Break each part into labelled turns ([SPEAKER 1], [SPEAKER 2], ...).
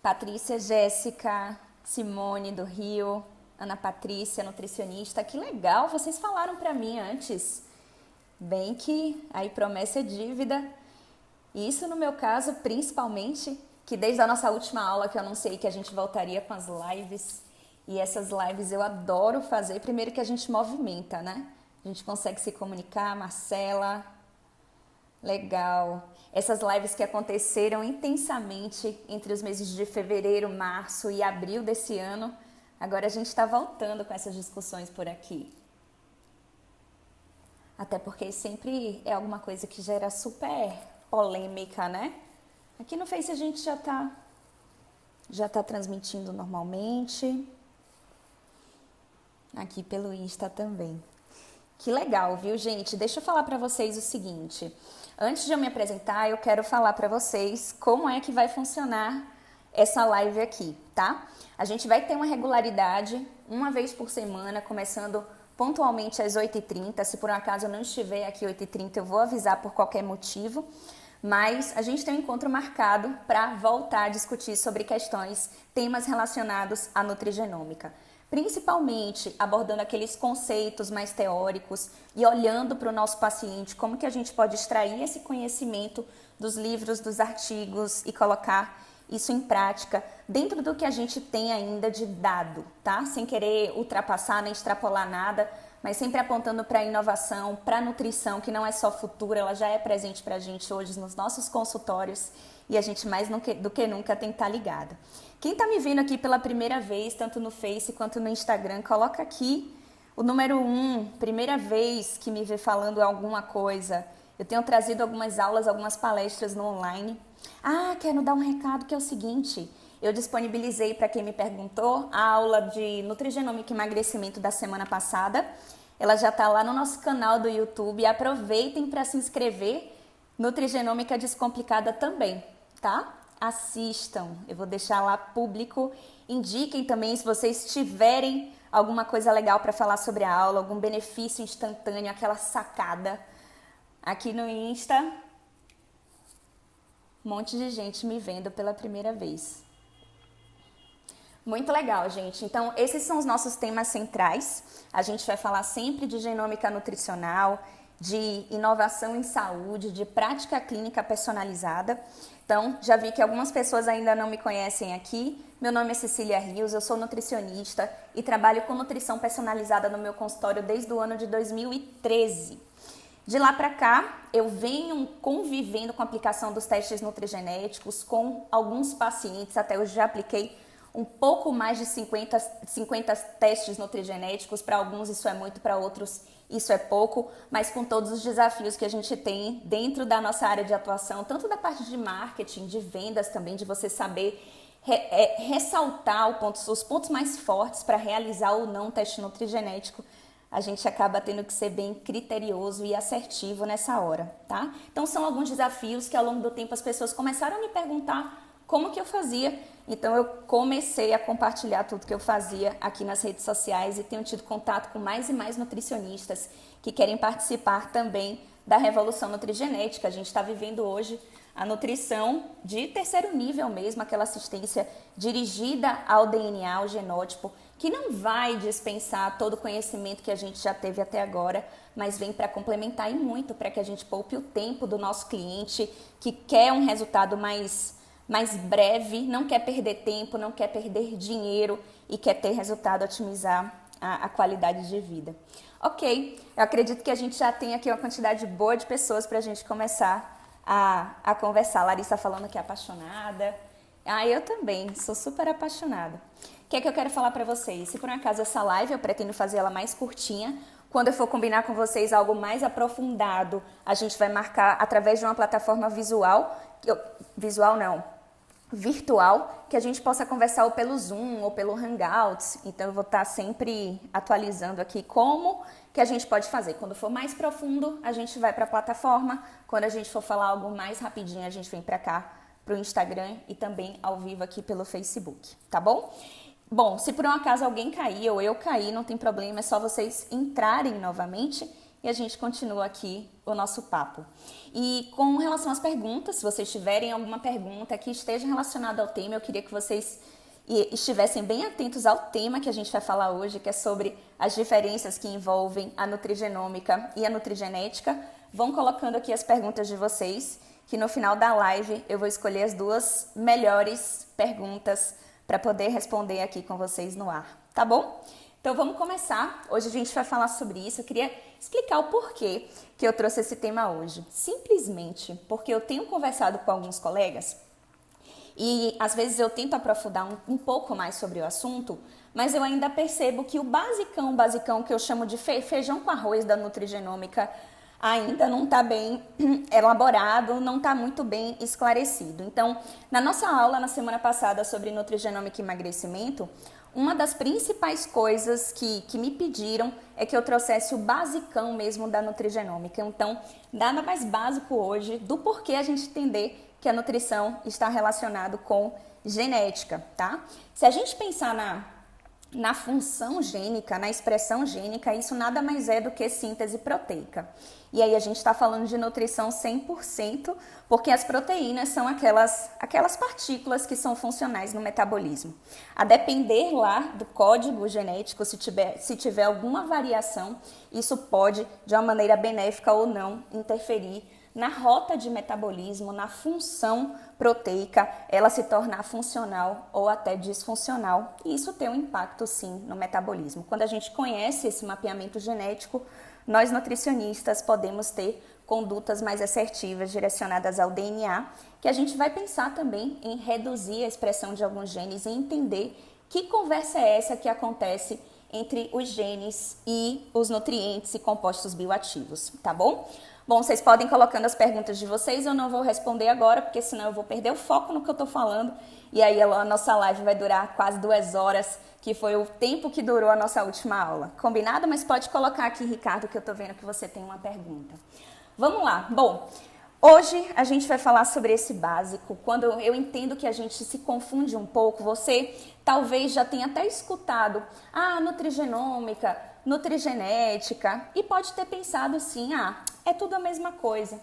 [SPEAKER 1] Patrícia, Jéssica, Simone do Rio, Ana Patrícia, nutricionista. Que legal, vocês falaram para mim antes. Bem que aí promessa é dívida. Isso no meu caso, principalmente, que desde a nossa última aula que eu anunciei que a gente voltaria com as lives. E essas lives eu adoro fazer. Primeiro que a gente movimenta, né? A gente consegue se comunicar, Marcela. Legal. Essas lives que aconteceram intensamente entre os meses de fevereiro, março e abril desse ano. Agora a gente está voltando com essas discussões por aqui. Até porque sempre é alguma coisa que gera super polêmica, né? Aqui no Face a gente já tá transmitindo normalmente. Aqui pelo Insta também. Que legal, viu, gente? Deixa eu falar para vocês o seguinte. Antes de eu me apresentar, eu quero falar para vocês como é que vai funcionar essa live aqui, tá? A gente vai ter uma regularidade, uma vez por semana, começando pontualmente às 8h30. Se por um acaso eu não estiver aqui às 8h30, eu vou avisar por qualquer motivo. Mas a gente tem um encontro marcado para voltar a discutir sobre questões, temas relacionados à nutrigenômica. Principalmente abordando aqueles conceitos mais teóricos e olhando para o nosso paciente, como que a gente pode extrair esse conhecimento dos livros, dos artigos e colocar isso em prática dentro do que a gente tem ainda de dado, tá? Sem querer ultrapassar nem extrapolar nada, mas sempre apontando para a inovação, para a nutrição, que não é só futura, ela já é presente para a gente hoje nos nossos consultórios e a gente mais do que nunca tem que estar ligado. Quem está me vendo aqui pela primeira vez, tanto no Face quanto no Instagram, coloca aqui o número 1, primeira vez que me vê falando alguma coisa. Eu tenho trazido algumas aulas, algumas palestras no online. Quero dar um recado que é o seguinte, eu disponibilizei para quem me perguntou a aula de nutrigenômica e emagrecimento da semana passada. Ela já está lá no nosso canal do YouTube. Aproveitem para se inscrever. Nutrigenômica Descomplicada também, tá? Assistam, eu vou deixar lá público. Indiquem também se vocês tiverem alguma coisa legal para falar sobre a aula, algum benefício instantâneo, aquela sacada. Aqui no Insta, um monte de gente me vendo pela primeira vez. Muito legal, gente. Então, esses são os nossos temas centrais. A gente vai falar sempre de genômica nutricional, de inovação em saúde, de prática clínica personalizada. Então, já vi que algumas pessoas ainda não me conhecem aqui. Meu nome é Cecília Rios, eu sou nutricionista e trabalho com nutrição personalizada no meu consultório desde o ano de 2013. De lá para cá, eu venho convivendo com a aplicação dos testes nutrigenéticos com alguns pacientes. Até hoje já apliquei um pouco mais de 50 testes nutrigenéticos. Para alguns isso é muito, para outros isso é pouco, mas com todos os desafios que a gente tem dentro da nossa área de atuação, tanto da parte de marketing, de vendas também, de você saber ressaltar os pontos mais fortes para realizar ou não um teste nutrigenético. A gente acaba tendo que ser bem criterioso e assertivo nessa hora, tá? Então são alguns desafios que ao longo do tempo as pessoas começaram a me perguntar como que eu fazia. Então eu comecei a compartilhar tudo que eu fazia aqui nas redes sociais e tenho tido contato com mais e mais nutricionistas que querem participar também da revolução nutrigenética. A gente está vivendo hoje a nutrição de terceiro nível mesmo, aquela assistência dirigida ao DNA, ao genótipo, que não vai dispensar todo o conhecimento que a gente já teve até agora, mas vem para complementar e muito para que a gente poupe o tempo do nosso cliente que quer um resultado mais breve, não quer perder tempo, não quer perder dinheiro e quer ter resultado, otimizar a qualidade de vida. Ok, eu acredito que a gente já tem aqui uma quantidade boa de pessoas para a gente começar a conversar. A Larissa falando que é apaixonada. Eu também, sou super apaixonada. O que é que eu quero falar para vocês? Se por um acaso essa live eu pretendo fazer ela mais curtinha, quando eu for combinar com vocês algo mais aprofundado, a gente vai marcar através de uma plataforma virtual, que a gente possa conversar ou pelo Zoom ou pelo Hangouts. Então eu vou estar sempre atualizando aqui como que a gente pode fazer. Quando for mais profundo, a gente vai para a plataforma. Quando a gente for falar algo mais rapidinho, a gente vem para cá, para o Instagram e também ao vivo aqui pelo Facebook, tá bom? Bom, se por um acaso alguém cair ou eu cair, não tem problema, é só vocês entrarem novamente e a gente continua aqui o nosso papo. E com relação às perguntas, se vocês tiverem alguma pergunta que esteja relacionada ao tema, eu queria que vocês estivessem bem atentos ao tema que a gente vai falar hoje, que é sobre as diferenças que envolvem a nutrigenômica e a nutrigenética. Vão colocando aqui as perguntas de vocês, que no final da live eu vou escolher as 2 melhores perguntas para poder responder aqui com vocês no ar, tá bom? Então vamos começar. Hoje a gente vai falar sobre isso. Eu queria explicar o porquê que eu trouxe esse tema hoje. Simplesmente porque eu tenho conversado com alguns colegas e às vezes eu tento aprofundar um pouco mais sobre o assunto, mas eu ainda percebo que o basicão que eu chamo de feijão com arroz da nutrigenômica ainda não está bem elaborado, não está muito bem esclarecido. Então, na nossa aula na semana passada sobre nutrigenômica e emagrecimento, uma das principais coisas que me pediram é que eu trouxesse o basicão mesmo da nutrigenômica. Então, nada mais básico hoje do porquê a gente entender que a nutrição está relacionado com genética, tá? Se a gente pensar na função gênica, na expressão gênica, isso nada mais é do que síntese proteica. E aí a gente está falando de nutrição 100%, porque as proteínas são aquelas partículas que são funcionais no metabolismo. A depender lá do código genético, se tiver alguma variação, isso pode, de uma maneira benéfica ou não, interferir na rota de metabolismo, na função proteica, ela se tornar funcional ou até disfuncional. E isso tem um impacto, sim, no metabolismo. Quando a gente conhece esse mapeamento genético, nós nutricionistas podemos ter condutas mais assertivas direcionadas ao DNA, que a gente vai pensar também em reduzir a expressão de alguns genes e entender que conversa é essa que acontece entre os genes e os nutrientes e compostos bioativos, tá bom? Bom, vocês podem ir colocando as perguntas de vocês, eu não vou responder agora, porque senão eu vou perder o foco no que eu tô falando, e aí a nossa live vai durar quase 2 horas, que foi o tempo que durou a nossa última aula. Combinado? Mas pode colocar aqui, Ricardo, que eu tô vendo que você tem uma pergunta. Vamos lá. Bom, hoje a gente vai falar sobre esse básico. Quando eu entendo que a gente se confunde um pouco, você talvez já tenha até escutado nutrigenômica, nutrigenética, e pode ter pensado assim, é tudo a mesma coisa.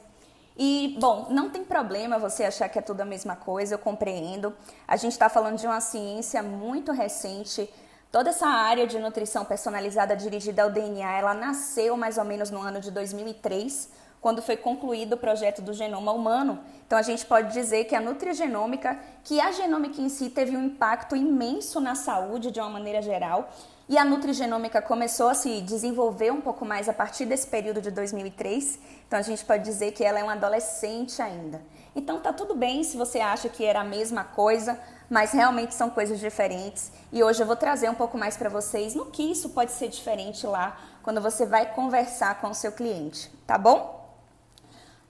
[SPEAKER 1] E, bom, não tem problema você achar que é tudo a mesma coisa, eu compreendo. A gente está falando de uma ciência muito recente. Toda essa área de nutrição personalizada dirigida ao DNA, ela nasceu mais ou menos no ano de 2003, quando foi concluído o projeto do genoma humano. Então, a gente pode dizer que a nutrigenômica, que a genômica em si teve um impacto imenso na saúde de uma maneira geral, e a nutrigenômica começou a se desenvolver um pouco mais a partir desse período de 2003. Então, a gente pode dizer que ela é uma adolescente ainda. Então, tá tudo bem se você acha que era a mesma coisa, mas realmente são coisas diferentes. E hoje eu vou trazer um pouco mais para vocês no que isso pode ser diferente lá, quando você vai conversar com o seu cliente, tá bom?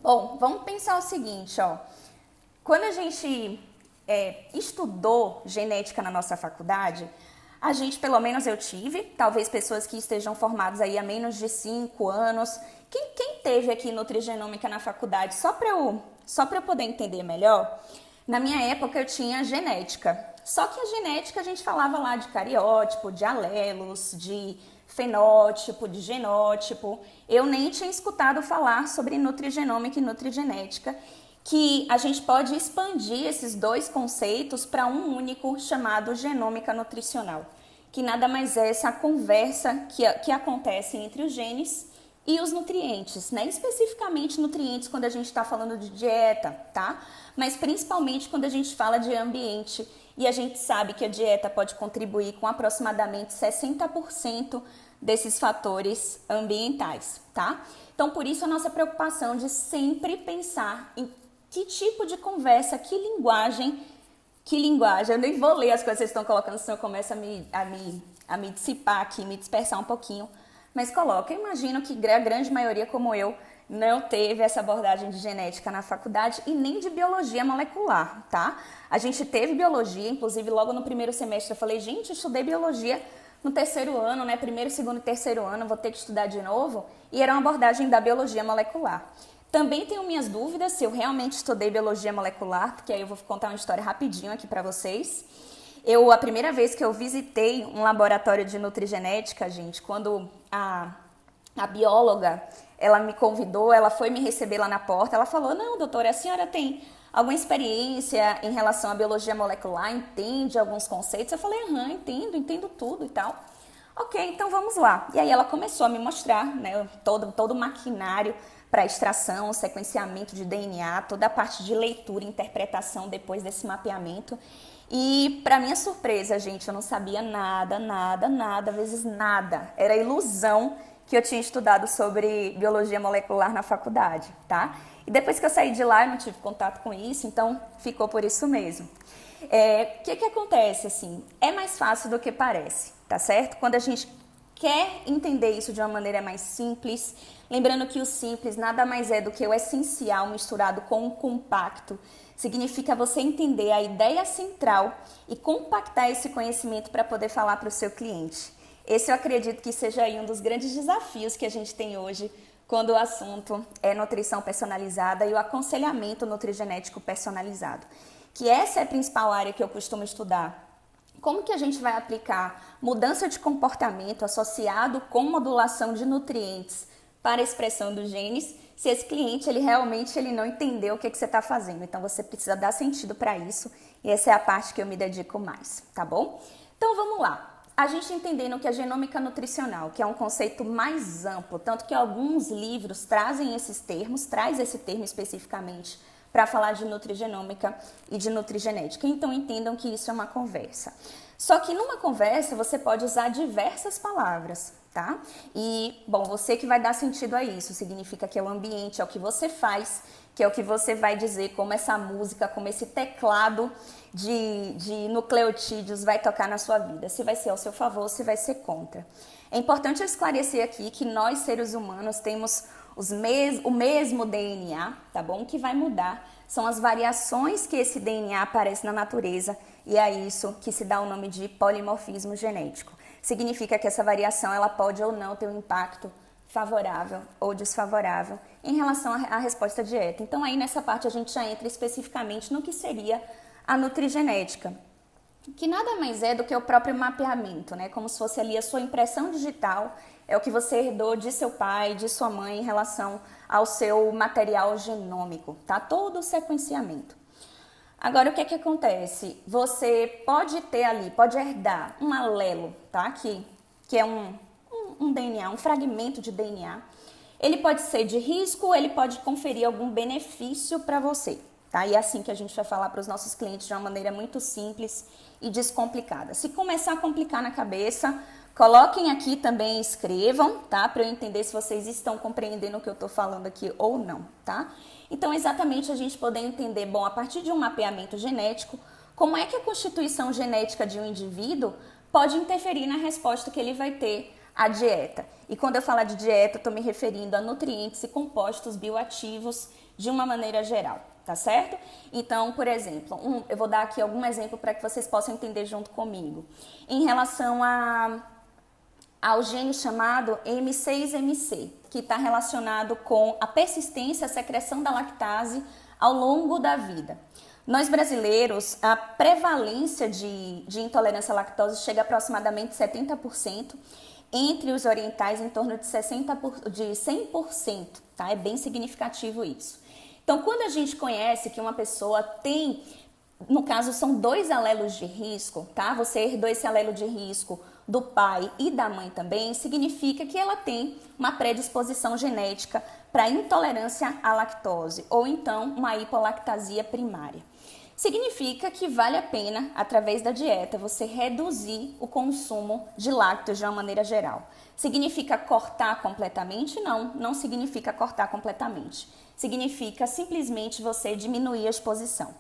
[SPEAKER 1] Bom, vamos pensar o seguinte, ó. Quando a gente estudou genética na nossa faculdade, a gente, pelo menos eu tive, talvez pessoas que estejam formadas aí há menos de 5 anos. Quem teve aqui nutrigenômica na faculdade? Só para eu poder entender melhor, na minha época eu tinha genética. Só que a genética a gente falava lá de cariótipo, de alelos, de fenótipo, de genótipo. Eu nem tinha escutado falar sobre nutrigenômica e nutrigenética, que a gente pode expandir esses 2 conceitos para um único chamado genômica nutricional, que nada mais é essa conversa que acontece entre os genes e os nutrientes, né? Especificamente nutrientes quando a gente está falando de dieta, tá? Mas principalmente quando a gente fala de ambiente, e a gente sabe que a dieta pode contribuir com aproximadamente 60% desses fatores ambientais, tá? Então, por isso a nossa preocupação de sempre pensar em que tipo de conversa, que linguagem, eu nem vou ler as coisas que vocês estão colocando, senão eu começo a me dissipar aqui, me dispersar um pouquinho, mas coloca, eu imagino que a grande maioria, como eu, não teve essa abordagem de genética na faculdade e nem de biologia molecular, tá? A gente teve biologia, inclusive logo no primeiro semestre eu falei, gente, eu estudei biologia no 3º ano, né? 1º, 2º e 3º ano, vou ter que estudar de novo, e era uma abordagem da biologia molecular. Também tenho minhas dúvidas se eu realmente estudei biologia molecular, porque aí eu vou contar uma história rapidinho aqui para vocês. A primeira vez que eu visitei um laboratório de nutrigenética, gente, quando a a bióloga, ela me convidou, ela foi me receber lá na porta, ela falou, não, doutora, a senhora tem alguma experiência em relação à biologia molecular, entende alguns conceitos? Eu falei, aham, entendo tudo e tal. Ok, então vamos lá. E aí ela começou a me mostrar, né, todo o maquinário para extração, sequenciamento de DNA, toda a parte de leitura e interpretação depois desse mapeamento. E para minha surpresa, gente, eu não sabia nada, às vezes nada. Era ilusão que eu tinha estudado sobre biologia molecular na faculdade, tá? E depois que eu saí de lá, eu não tive contato com isso, então ficou por isso mesmo. O que acontece, assim? É mais fácil do que parece, tá certo? Quando a gente quer entender isso de uma maneira mais simples, lembrando que o simples nada mais é do que o essencial misturado com o compacto, significa você entender a ideia central e compactar esse conhecimento para poder falar para o seu cliente. Esse eu acredito que seja aí um dos grandes desafios que a gente tem hoje quando o assunto é nutrição personalizada e o aconselhamento nutrigenético personalizado, que essa é a principal área que eu costumo estudar. Como que a gente vai aplicar mudança de comportamento associado com modulação de nutrientes para a expressão dos genes, se esse cliente realmente não entendeu o que você está fazendo. Então você precisa dar sentido para isso e essa é a parte que eu me dedico mais, tá bom? Então vamos lá. A gente entendendo que a genômica nutricional, que é um conceito mais amplo, tanto que alguns livros trazem esses termos, traz esse termo especificamente para falar de nutrigenômica e de nutrigenética. Então entendam que isso é uma conversa. Só que numa conversa você pode usar diversas palavras, tá? E, bom, você que vai dar sentido a isso, significa que é o ambiente, é o que você faz, que é o que você vai dizer, como essa música, como esse teclado de nucleotídeos vai tocar na sua vida, se vai ser ao seu favor, se vai ser contra. É importante eu esclarecer aqui que nós, seres humanos, temos o mesmo DNA, tá bom? O que vai mudar são as variações que esse DNA aparece na natureza e é isso que se dá o nome de polimorfismo genético. Significa que essa variação ela pode ou não ter um impacto favorável ou desfavorável em relação à resposta à dieta. Então aí nessa parte a gente já entra especificamente no que seria a nutrigenética, que nada mais é do que o próprio mapeamento, né? Como se fosse ali a sua impressão digital, é o que você herdou de seu pai, de sua mãe em relação ao seu material genômico, tá? Todo o sequenciamento. Agora, o que acontece? Você pode ter ali, pode herdar um alelo, tá? Que é um DNA, um fragmento de DNA. Ele pode ser de risco, ele pode conferir algum benefício para você, tá? E é assim que a gente vai falar para os nossos clientes de uma maneira muito simples e descomplicada. Se começar a complicar na cabeça, coloquem aqui também, escrevam, tá? Para eu entender se vocês estão compreendendo o que eu estou falando aqui ou não, tá? Então, exatamente a gente poder entender, bom, a partir de um mapeamento genético, como é que a constituição genética de um indivíduo pode interferir na resposta que ele vai ter à dieta. E quando eu falar de dieta, eu estou me referindo a nutrientes e compostos bioativos de uma maneira geral, tá certo? Então, por exemplo, eu vou dar aqui algum exemplo para que vocês possam entender junto comigo. Em relação ao gene chamado M6MC, que está relacionado com a persistência, a secreção da lactase ao longo da vida. Nós brasileiros, a prevalência de intolerância à lactose chega a aproximadamente 70%, entre os orientais em torno de 100%, tá? É bem significativo isso. Então, quando a gente conhece que uma pessoa tem, no caso são 2 alelos de risco, tá? Você herdou esse alelo de risco do pai e da mãe também, significa que ela tem uma predisposição genética para intolerância à lactose ou então uma hipolactasia primária. Significa que vale a pena, através da dieta, você reduzir o consumo de lácteos de uma maneira geral. Significa cortar completamente? Não, não significa cortar completamente. Significa simplesmente você diminuir a exposição.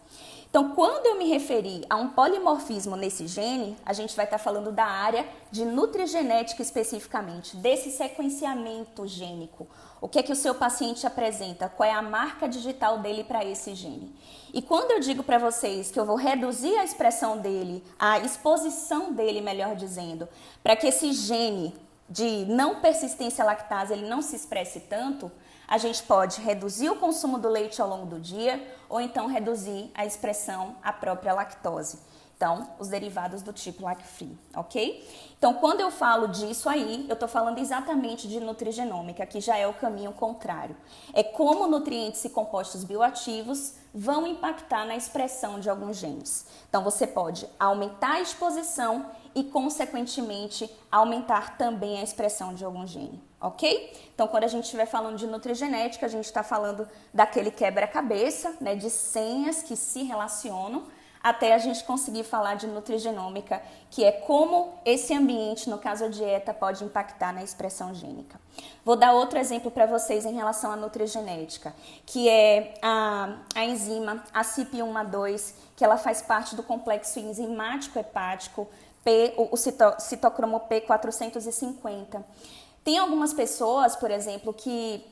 [SPEAKER 1] Então, quando eu me referi a um polimorfismo nesse gene, a gente vai estar falando da área de nutrigenética especificamente, desse sequenciamento gênico. O que é que o seu paciente apresenta? Qual é a marca digital dele para esse gene? E quando eu digo para vocês que eu vou reduzir a expressão dele, a exposição dele, melhor dizendo, para que esse gene de não persistência à lactase ele não se expresse tanto, a gente pode reduzir o consumo do leite ao longo do dia ou então reduzir a expressão à própria lactose. Então, os derivados do tipo lac-free, ok? Então, quando eu falo disso aí, eu estou falando exatamente de nutrigenômica, que já é o caminho contrário. É como nutrientes e compostos bioativos vão impactar na expressão de alguns genes. Então, você pode aumentar a exposição e, consequentemente, aumentar também a expressão de algum gene, ok? Então, quando a gente estiver falando de nutrigenética, a gente está falando daquele quebra-cabeça, né, de senhas que se relacionam, até a gente conseguir falar de nutrigenômica, que é como esse ambiente, no caso a dieta, pode impactar na expressão gênica. Vou dar outro exemplo para vocês em relação à nutrigenética, que é a enzima, a CYP1A2, que ela faz parte do complexo enzimático hepático, o citocromo P450. Tem algumas pessoas, por exemplo, que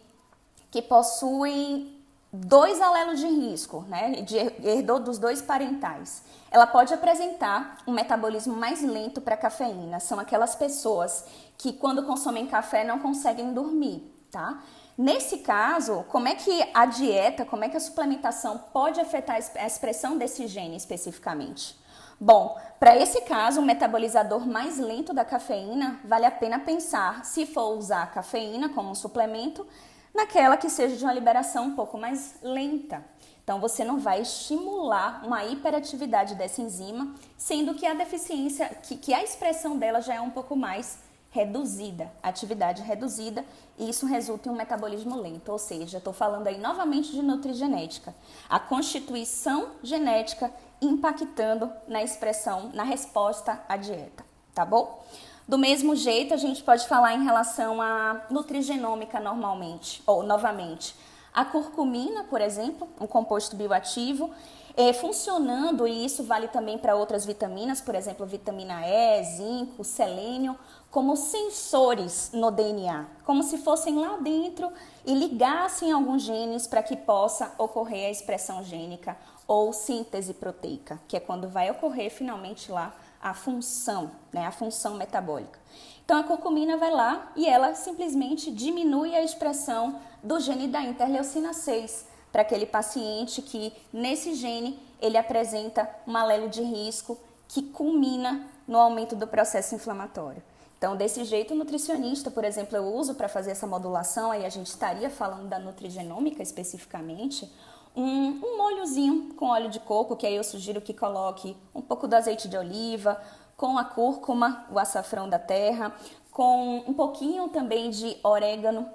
[SPEAKER 1] possuem 2 alelos de risco, né, herdou dos 2 parentais. Ela pode apresentar um metabolismo mais lento para a cafeína. São aquelas pessoas que quando consomem café não conseguem dormir, tá? Nesse caso, como é que a dieta, como é que a suplementação pode afetar a expressão desse gene especificamente? Bom, para esse caso, o metabolizador mais lento da cafeína, vale a pena pensar, se for usar a cafeína como um suplemento, naquela que seja de uma liberação um pouco mais lenta. Então, você não vai estimular uma hiperatividade dessa enzima, sendo que a deficiência, que a expressão dela já é um pouco mais reduzida, atividade reduzida, e isso resulta em um metabolismo lento. Ou seja, estou falando aí novamente de nutrigenética. A constituição genética impactando na expressão, na resposta à dieta, tá bom? Do mesmo jeito, a gente pode falar em relação à nutrigenômica novamente. A curcumina, por exemplo, um composto bioativo, funcionando, e isso vale também para outras vitaminas, por exemplo, vitamina E, zinco, selênio, como sensores no DNA, como se fossem lá dentro e ligassem alguns genes para que possa ocorrer a expressão gênica ou síntese proteica, que é quando vai ocorrer finalmente lá a função, né, a função metabólica. Então, a curcumina vai lá e ela simplesmente diminui a expressão do gene da interleucina 6 para aquele paciente que, nesse gene, ele apresenta um alelo de risco que culmina no aumento do processo inflamatório. Então, desse jeito, o nutricionista, por exemplo, eu uso para fazer essa modulação, aí a gente estaria falando da nutrigenômica especificamente, um molhozinho com óleo de coco, que aí eu sugiro que coloque um pouco do azeite de oliva, com a cúrcuma, o açafrão da terra, com um pouquinho também de orégano.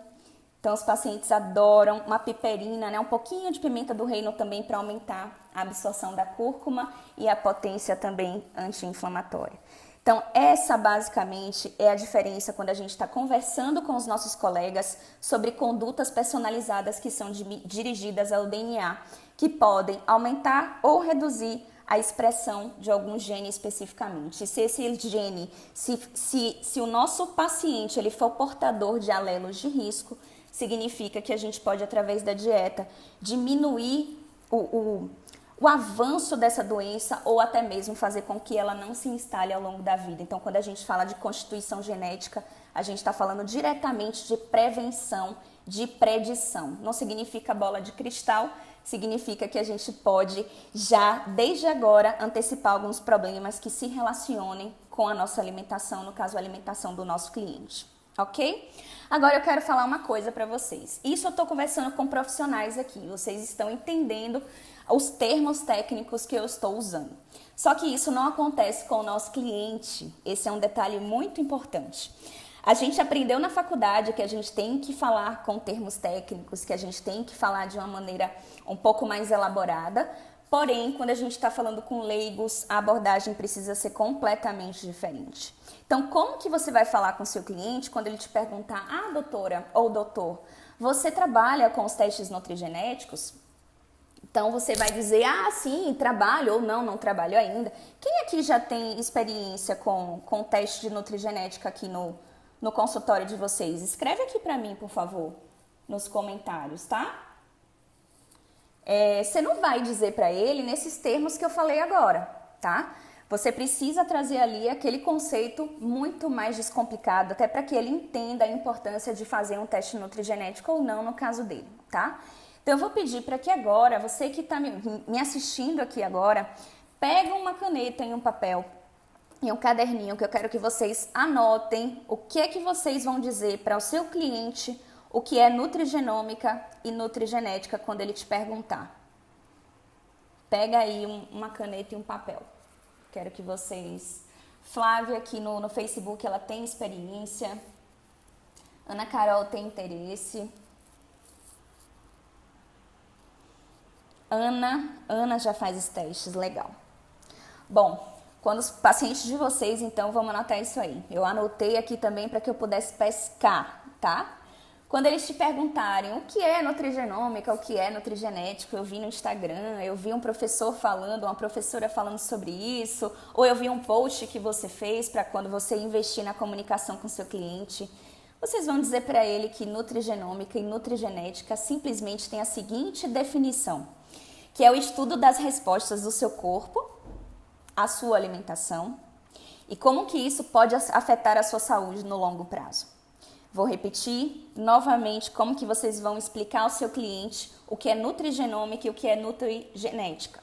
[SPEAKER 1] Então, os pacientes adoram uma piperina, né? Um pouquinho de pimenta do reino também para aumentar a absorção da cúrcuma e a potência também anti-inflamatória. Então, essa basicamente é a diferença quando a gente está conversando com os nossos colegas sobre condutas personalizadas que são dirigidas ao DNA, que podem aumentar ou reduzir a expressão de algum gene especificamente. Se esse gene, se o nosso paciente ele for portador de alelos de risco, significa que a gente pode, através da dieta, diminuir o avanço dessa doença ou até mesmo fazer com que ela não se instale ao longo da vida. Então, quando a gente fala de constituição genética, a gente está falando diretamente de prevenção, de predição. Não significa bola de cristal, significa que a gente pode já, desde agora, antecipar alguns problemas que se relacionem com a nossa alimentação, no caso, a alimentação do nosso cliente. Ok? Agora eu quero falar uma coisa para vocês. Isso eu estou conversando com profissionais aqui, vocês estão entendendo os termos técnicos que eu estou usando. Só que isso não acontece com o nosso cliente. Esse é um detalhe muito importante. A gente aprendeu na faculdade que a gente tem que falar com termos técnicos, que a gente tem que falar de uma maneira um pouco mais elaborada. Porém, quando a gente está falando com leigos, a abordagem precisa ser completamente diferente. Então, como que você vai falar com o seu cliente quando ele te perguntar: ah, doutora ou doutor, você trabalha com os testes nutrigenéticos? Então, você vai dizer: ah, sim, trabalho, ou não trabalho ainda. Quem aqui já tem experiência com teste de nutrigenética aqui no consultório de vocês? Escreve aqui para mim, por favor, nos comentários, tá? Você não vai dizer para ele nesses termos que eu falei agora, tá? Você precisa trazer ali aquele conceito muito mais descomplicado, até para que ele entenda a importância de fazer um teste nutrigenético ou não no caso dele, tá? Então eu vou pedir para que agora, você que está me assistindo aqui agora, Pega uma caneta e um papel e um caderninho que eu quero que vocês anotem o que é que vocês vão dizer para o seu cliente o que é nutrigenômica e nutrigenética quando ele te perguntar. Pega aí uma caneta e um papel. Quero que vocês... Flávia aqui no Facebook, ela tem experiência. Ana Carol tem interesse. Ana já faz os testes, legal. Bom, quando os pacientes de vocês, então, vamos anotar isso aí. Eu anotei aqui também para que eu pudesse pescar, tá? Quando eles te perguntarem o que é nutrigenômica, o que é nutrigenético, eu vi no Instagram, eu vi um professor falando, uma professora falando sobre isso, ou eu vi um post que você fez para quando você investir na comunicação com seu cliente, vocês vão dizer para ele que nutrigenômica e nutrigenética simplesmente tem a seguinte definição, que é o estudo das respostas do seu corpo à sua alimentação e como que isso pode afetar a sua saúde no longo prazo. Vou repetir novamente como que vocês vão explicar ao seu cliente o que é nutrigenômica e o que é nutrigenética.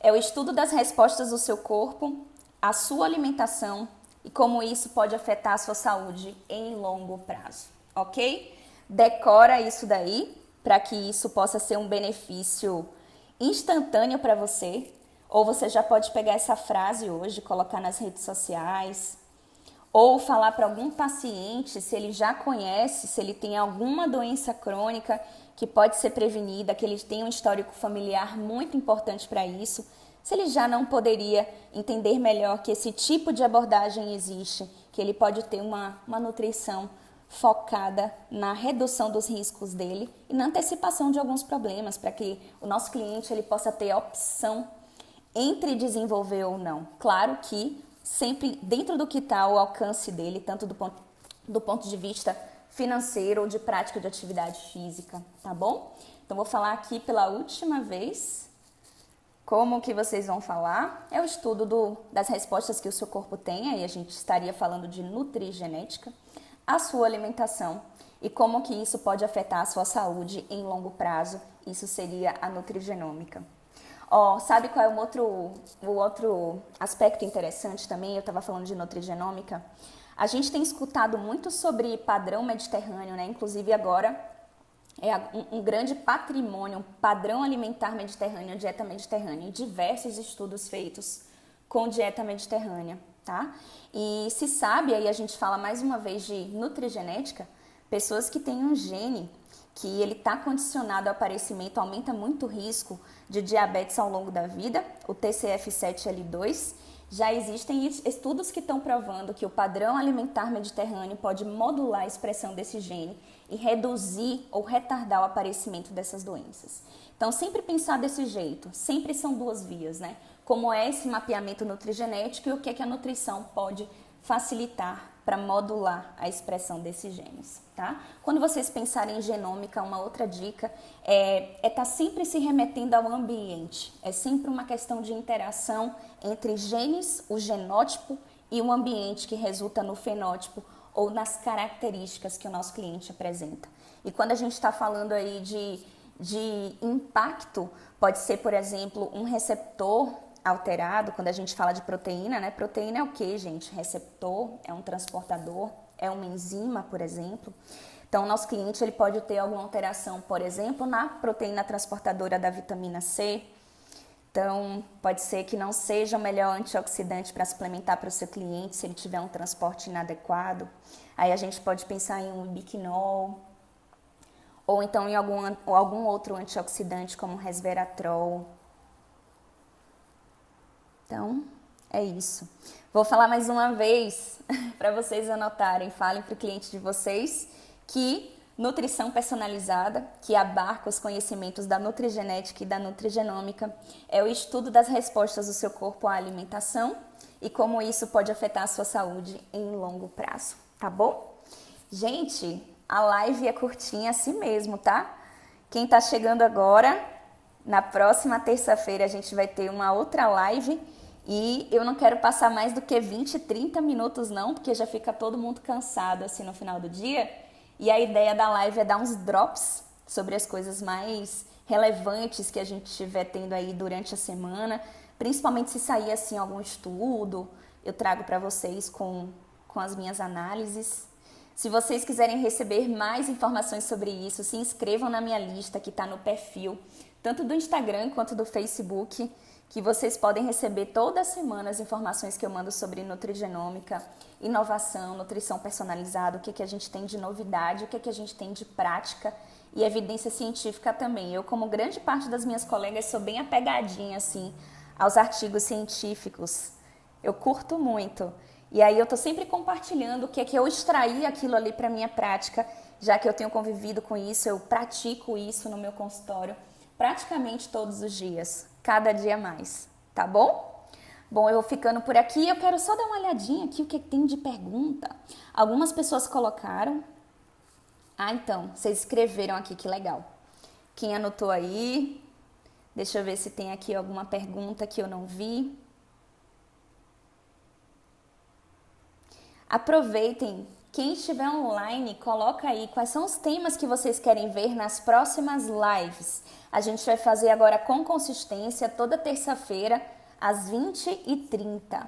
[SPEAKER 1] É o estudo das respostas do seu corpo, à sua alimentação e como isso pode afetar a sua saúde em longo prazo, ok? Decora isso daí para que isso possa ser um benefício instantâneo para você, ou você já pode pegar essa frase hoje, colocar nas redes sociais, ou falar para algum paciente se ele já conhece, se ele tem alguma doença crônica que pode ser prevenida, que ele tem um histórico familiar muito importante para isso, se ele já não poderia entender melhor que esse tipo de abordagem existe, que ele pode ter uma nutrição focada na redução dos riscos dele e na antecipação de alguns problemas, para que o nosso cliente ele possa ter a opção entre desenvolver ou não. Claro que sempre dentro do que está o alcance dele, tanto do ponto de vista financeiro ou de prática de atividade física, tá bom? Então, vou falar aqui pela última vez como que vocês vão falar. É o estudo das respostas que o seu corpo tem, aí a gente estaria falando de nutrigenética, a sua alimentação e como que isso pode afetar a sua saúde em longo prazo, isso seria a nutrigenômica. Sabe qual é o outro aspecto interessante também? Eu estava falando de nutrigenômica. A gente tem escutado muito sobre padrão mediterrâneo, né? Inclusive agora é um grande patrimônio, um padrão alimentar mediterrâneo, dieta mediterrânea, e diversos estudos feitos com dieta mediterrânea, tá? E se sabe, aí a gente fala mais uma vez de nutrigenética, pessoas que têm um gene que ele está condicionado ao aparecimento, aumenta muito o risco de diabetes ao longo da vida, o TCF7L2. Já existem estudos que estão provando que o padrão alimentar mediterrâneo pode modular a expressão desse gene e reduzir ou retardar o aparecimento dessas doenças. Então, sempre pensar desse jeito, sempre são duas vias, né? Como é esse mapeamento nutrigenético e o que é que a nutrição pode facilitar para modular a expressão desses genes, tá? Quando vocês pensarem em genômica, uma outra dica é estar sempre se remetendo ao ambiente. É sempre uma questão de interação entre genes, o genótipo e o ambiente que resulta no fenótipo ou nas características que o nosso cliente apresenta. E quando a gente está falando aí de impacto, pode ser, por exemplo, um receptor alterado, quando a gente fala de proteína, né? Proteína é o que, gente? Receptor, é um transportador, é uma enzima, por exemplo. Então, o nosso cliente ele pode ter alguma alteração, por exemplo, na proteína transportadora da vitamina C. Então, pode ser que não seja o melhor antioxidante para suplementar para o seu cliente se ele tiver um transporte inadequado. Aí a gente pode pensar em um biquinol, ou então em algum outro antioxidante como resveratrol. Então, é isso. Vou falar mais uma vez para vocês anotarem. Falem para o cliente de vocês que nutrição personalizada, que abarca os conhecimentos da nutrigenética e da nutrigenômica, é o estudo das respostas do seu corpo à alimentação e como isso pode afetar a sua saúde em longo prazo, tá bom? Gente, a live é curtinha assim mesmo, tá? Quem tá chegando agora, na próxima terça-feira a gente vai ter uma outra live e eu não quero passar mais do que 20, 30 minutos não, porque já fica todo mundo cansado assim no final do dia. E a ideia da live é dar uns drops sobre as coisas mais relevantes que a gente estiver tendo aí durante a semana, principalmente se sair assim algum estudo, eu trago para vocês com as minhas análises. Se vocês quiserem receber mais informações sobre isso, se inscrevam na minha lista que está no perfil, tanto do Instagram quanto do Facebook, que vocês podem receber toda semana as informações que eu mando sobre nutrigenômica, inovação, nutrição personalizada, o que a gente tem de novidade, o que a gente tem de prática e evidência científica também. Eu, como grande parte das minhas colegas, sou bem apegadinha assim aos artigos científicos. Eu curto muito. E aí eu tô sempre compartilhando o que é que eu extraí aquilo ali para minha prática, já que eu tenho convivido com isso, eu pratico isso no meu consultório praticamente todos os dias, cada dia mais, tá bom? Bom, eu vou ficando por aqui, eu quero só dar uma olhadinha aqui o que tem de pergunta. Algumas pessoas colocaram. Então, vocês escreveram aqui, que legal. Quem anotou aí? Deixa eu ver se tem aqui alguma pergunta que eu não vi. Aproveitem, quem estiver online, coloca aí quais são os temas que vocês querem ver nas próximas lives. A gente vai fazer agora com consistência toda terça-feira às 20h30.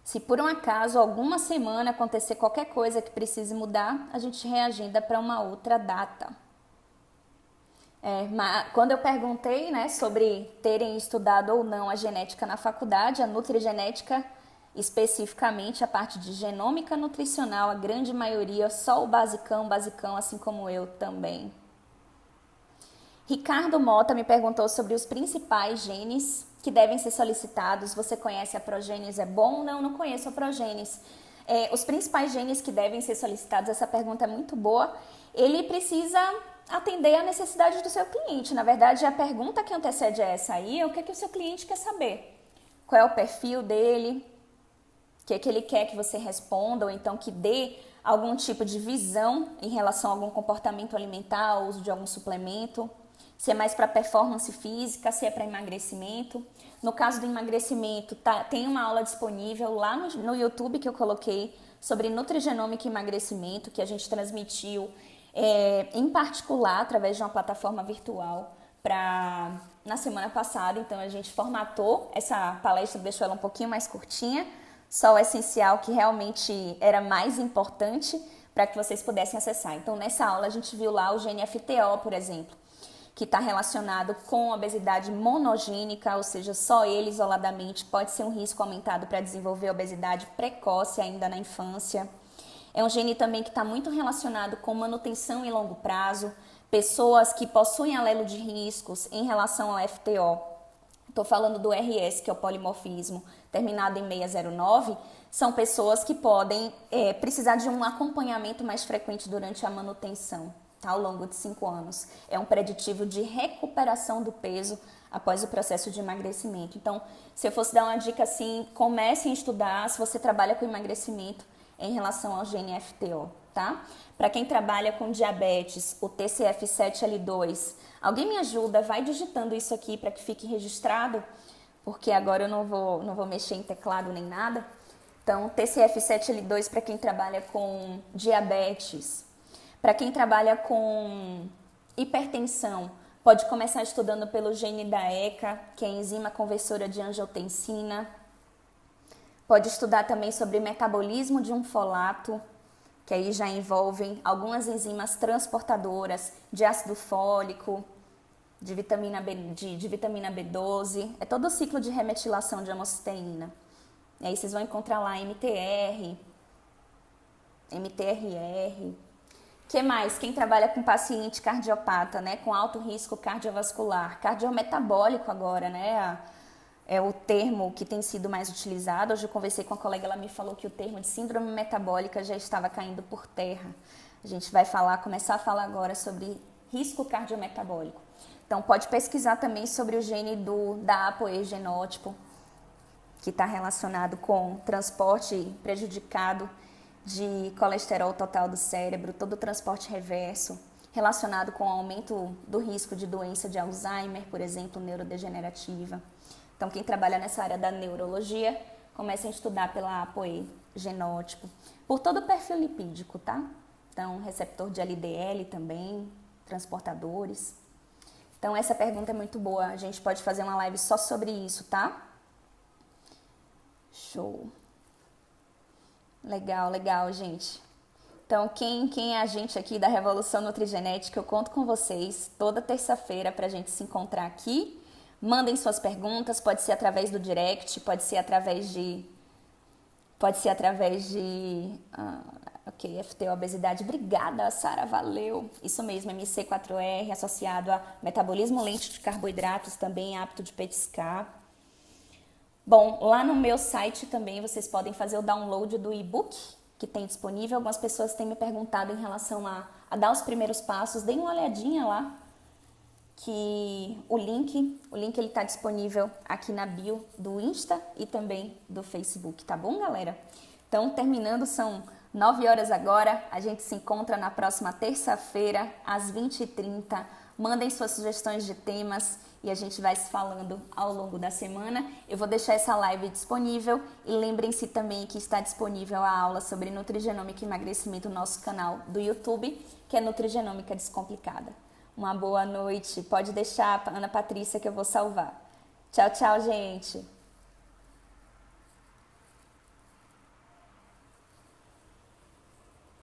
[SPEAKER 1] Se por um acaso alguma semana acontecer qualquer coisa que precise mudar, a gente reagenda para uma outra data. Quando eu perguntei, né, sobre terem estudado ou não a genética na faculdade, a nutrigenética, especificamente a parte de genômica nutricional, a grande maioria, só o basicão, assim como eu também. Ricardo Mota me perguntou sobre os principais genes que devem ser solicitados. Você conhece a progênese? É bom? Não conheço a progênese. Os principais genes que devem ser solicitados, essa pergunta é muito boa. Ele precisa atender à necessidade do seu cliente. Na verdade, a pergunta que antecede a essa aí é o que o seu cliente quer saber. Qual é o perfil dele? O que ele quer que você responda, ou então que dê algum tipo de visão em relação a algum comportamento alimentar, uso de algum suplemento, se é mais para performance física, se é para emagrecimento. No caso do emagrecimento, tem uma aula disponível lá no YouTube que eu coloquei sobre nutrigenômica e emagrecimento, que a gente transmitiu em particular através de uma plataforma virtual na semana passada. Então a gente formatou essa palestra, deixou ela um pouquinho mais curtinha, só o essencial que realmente era mais importante para que vocês pudessem acessar. Então, nessa aula a gente viu lá o gene FTO, por exemplo, que está relacionado com obesidade monogênica, ou seja, só ele isoladamente pode ser um risco aumentado para desenvolver obesidade precoce ainda na infância. É um gene também que está muito relacionado com manutenção em longo prazo, pessoas que possuem alelo de riscos em relação ao FTO. Estou falando do RS, que é o polimorfismo, terminado em 609, são pessoas que podem precisar de um acompanhamento mais frequente durante a manutenção, tá, ao longo de 5 anos. É um preditivo de recuperação do peso após o processo de emagrecimento. Então, se eu fosse dar uma dica assim, comece a estudar se você trabalha com emagrecimento em relação ao gene FTO, tá? Para quem trabalha com diabetes, o TCF7L2, alguém me ajuda, vai digitando isso aqui para que fique registrado, porque agora eu não vou mexer em teclado nem nada. Então, TCF7L2 para quem trabalha com diabetes. Para quem trabalha com hipertensão, pode começar estudando pelo gene da ECA, que é a enzima conversora de angiotensina. Pode estudar também sobre metabolismo de um folato, que aí já envolvem algumas enzimas transportadoras de ácido fólico, de vitamina B12, é todo o ciclo de remetilação de homocisteína. E aí vocês vão encontrar lá MTR, MTRR. Que mais? Quem trabalha com paciente cardiopata, né, com alto risco cardiovascular, cardiometabólico agora, né, é o termo que tem sido mais utilizado. Hoje eu conversei com a colega, ela me falou que o termo de síndrome metabólica já estava caindo por terra. A gente vai começar a falar agora sobre risco cardiometabólico. Então pode pesquisar também sobre o gene da ApoE genótipo, que está relacionado com transporte prejudicado de colesterol total do cérebro, todo o transporte reverso, relacionado com o aumento do risco de doença de Alzheimer, por exemplo, neurodegenerativa. Então, quem trabalha nessa área da neurologia, comece a estudar pela ApoE genótipo, por todo o perfil lipídico, tá? Então, receptor de LDL também, transportadores. Então, essa pergunta é muito boa, a gente pode fazer uma live só sobre isso, tá? Show. Legal, legal, gente. Então, quem é a gente aqui da Revolução Nutrigenética, eu conto com vocês toda terça-feira para a gente se encontrar aqui. Mandem suas perguntas, pode ser através do direct, pode ser através de ok, FT Obesidade. Obrigada, Sara, valeu. Isso mesmo, MC4R, associado a metabolismo lento de carboidratos, também apto de petiscar. Bom, lá no meu site também vocês podem fazer o download do e-book que tem disponível. Algumas pessoas têm me perguntado em relação a dar os primeiros passos. Deem uma olhadinha lá, que o link ele está disponível aqui na bio do Insta e também do Facebook, tá bom, galera? Então, terminando, são 9 horas agora. A gente se encontra na próxima terça-feira, às 20h30. Mandem suas sugestões de temas e a gente vai se falando ao longo da semana. Eu vou deixar essa live disponível e lembrem-se também que está disponível a aula sobre nutrigenômica e emagrecimento no nosso canal do YouTube, que é Nutrigenômica Descomplicada. Uma boa noite. Pode deixar, Ana Patrícia, que eu vou salvar. Tchau, tchau, gente.